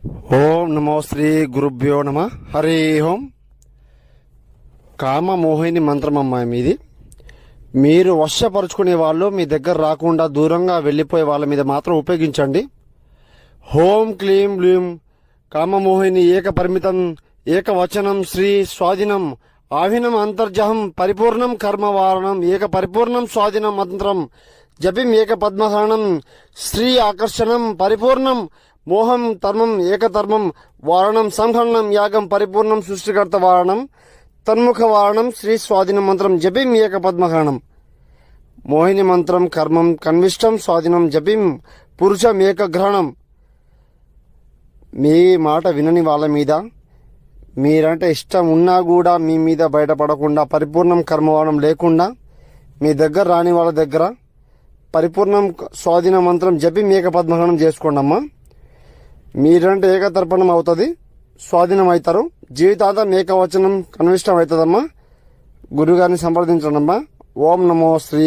ఓం నమో శ్రీ గురుభ్యో నమ. హరి ఓం. కామ మోహిని మంత్రం అమ్మాయి మీది. మీరు వశపరుచుకునే వాళ్ళు మీ దగ్గర రాకుండా దూరంగా వెళ్ళిపోయే వాళ్ళ మీద మాత్రం ఉపయోగించండి. ఓం క్లీం బ్లీం కామమోహిని ఏక పరిమితం ఏకవచనం శ్రీ స్వాధీనం ఆవినం అంతర్జహం పరిపూర్ణం కర్మవారణం ఏక పరిపూర్ణం స్వాధీనం మంత్రం జపిం ఏక పద్మహరణం శ్రీ ఆకర్షణం పరిపూర్ణం మోహం ధర్మం ఏకధర్మం వారణం సంహరణం యాగం పరిపూర్ణం సృష్టికర్త వారణం తన్ముఖ వారణం శ్రీ స్వాధీనం మంత్రం జపిం ఏక పద్మహరణం. మోహిని మంత్రం కర్మం కన్విష్టం స్వాధీనం జపిం పురుషం ఏకగ్రహణం. మీ మాట వినని వాళ్ళ మీద మీరంటే ఇష్టం ఉన్నా కూడా మీ మీద బయటపడకుండా పరిపూర్ణం కర్మవాణం లేకుండా మీ దగ్గర రాని వాళ్ళ దగ్గర పరిపూర్ణం స్వాధీన మంత్రం జపి ఏక పద్మహరణం చేసుకోండి అమ్మా. మీరంటే ఏకతర్పణం అవుతుంది, స్వాధీనం అవుతారు. జీవితాంతం ఏకవచనం కనిష్టం అవుతుందమ్మా. గురుగారిని సంప్రదించండి అమ్మా. ఓం నమో శ్రీ